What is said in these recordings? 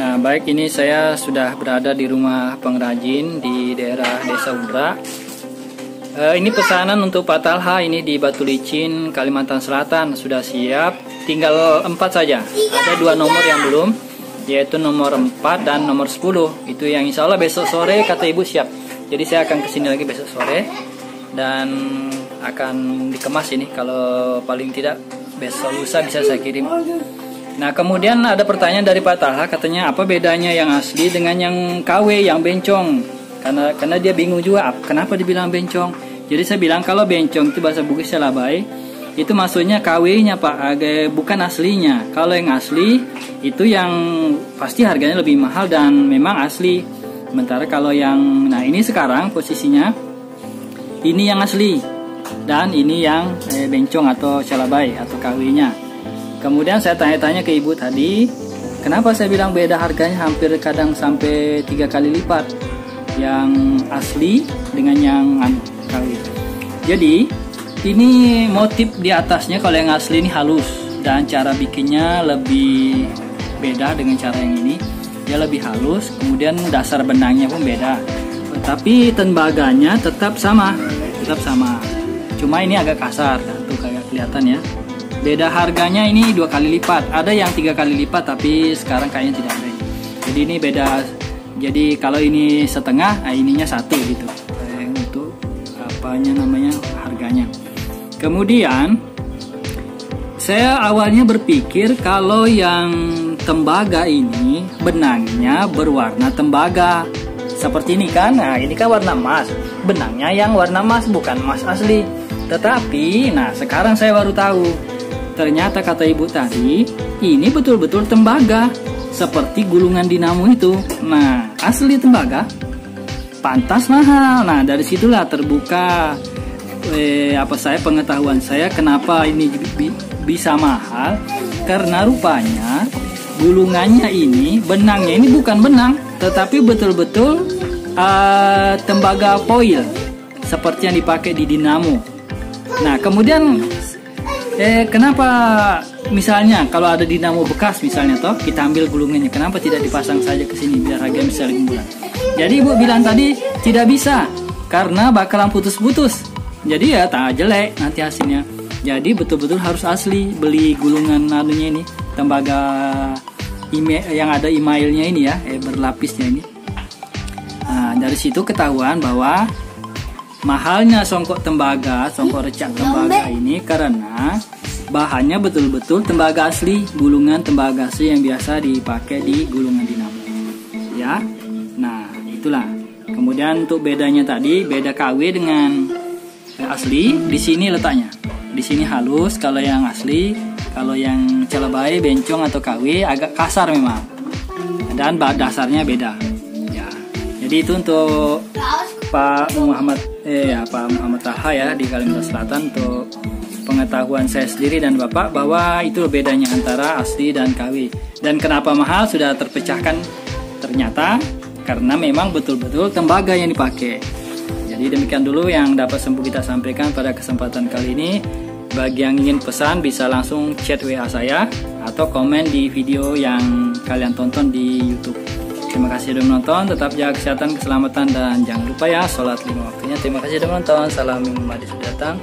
Nah, baik, ini saya sudah berada di rumah pengrajin di daerah Desa Undra. Ini pesanan untuk Pak Talha ini di Batu Licin, Kalimantan Selatan. Sudah siap, tinggal 4 saja. Ada 2 nomor yang belum, yaitu nomor 4 dan nomor 10. Itu yang insya Allah besok sore kata ibu siap. Jadi saya akan kesini lagi besok sore dan akan dikemas ini. Kalau paling tidak besok lusa bisa saya kirim. Nah, kemudian ada pertanyaan dari Pak Talha, katanya apa bedanya yang asli dengan yang KW, yang bencong? Karena dia bingung juga kenapa dibilang bencong. Jadi saya bilang kalau bencong itu bahasa Bugis Selabay, itu maksudnya KW-nya Pak, bukan aslinya. Kalau yang asli itu yang pasti harganya lebih mahal dan memang asli. Sementara kalau yang, nah ini sekarang posisinya ini yang asli dan ini yang bencong atau Selabay atau KW-nya. Kemudian saya tanya-tanya ke ibu tadi, kenapa saya bilang beda harganya hampir kadang sampai 3 kali lipat yang asli dengan yang KW. Jadi ini motif di atasnya kalau yang asli ini halus dan cara bikinnya lebih beda dengan cara yang ini. Dia lebih halus, kemudian dasar benangnya pun beda. Tapi tembaganya tetap sama. Cuma ini agak kasar, tuh kayak kelihatan ya. Beda harganya ini 2 kali lipat. Ada yang 3 kali lipat tapi sekarang kayaknya tidak ada. Jadi ini beda. Jadi kalau ini setengah, ininya 1 gitu. Untuk namanya harganya. Kemudian saya awalnya berpikir kalau yang tembaga ini benangnya berwarna tembaga. Seperti ini kan. Nah, ini kan warna emas. Benangnya yang warna emas, bukan emas asli. Tetapi, nah sekarang saya baru tahu. Ternyata kata ibu tadi, ini betul-betul tembaga. Seperti gulungan dinamo itu. Nah, asli tembaga, pantas mahal. Nah, dari situlah terbuka pengetahuan saya kenapa ini bisa mahal. Karena rupanya gulungannya ini, benangnya ini bukan benang, tetapi betul-betul tembaga foil seperti yang dipakai di dinamo. Nah, kemudian kenapa misalnya kalau ada dinamo bekas misalnya toh kita ambil gulungannya, kenapa tidak dipasang saja ke sini biar harga bisa lebih murah? Jadi ibu bilang tadi tidak bisa karena bakalan putus-putus. Jadi ya tak jelek nanti hasilnya. Jadi betul-betul harus asli, beli gulungan anunya ini, tembaga yang ada emailnya ini ya, berlapisnya ini. Nah, dari situ ketahuan bahwa mahalnya songkok recak tembaga ini karena bahannya betul-betul tembaga asli, gulungan tembaga asli yang biasa dipakai di gulungan dinamo. Ya. Nah, itulah. Kemudian untuk bedanya tadi, beda KW dengan asli, di sini letaknya. Di sini halus kalau yang asli, kalau yang Selabay, bencong atau KW agak kasar memang. Dan dasarnya beda. Ya. Jadi itu untuk Pak Muhammad Talha ya di Kalimantan Selatan, untuk pengetahuan saya sendiri dan Bapak bahwa itu bedanya antara asli dan KW. Dan kenapa mahal sudah terpecahkan ternyata karena memang betul-betul tembaga yang dipakai. Jadi demikian dulu yang dapat kita sampaikan pada kesempatan kali ini. Bagi yang ingin pesan bisa langsung chat WA saya atau komen di video yang kalian tonton di YouTube. Terima kasih sudah menonton, tetap jaga kesehatan, keselamatan, dan jangan lupa ya sholat 5 waktunya. Terima kasih sudah menonton, salam minggu madi sudah datang.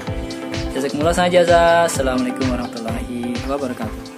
Jazakumullah khairan. Assalamualaikum warahmatullahi wabarakatuh.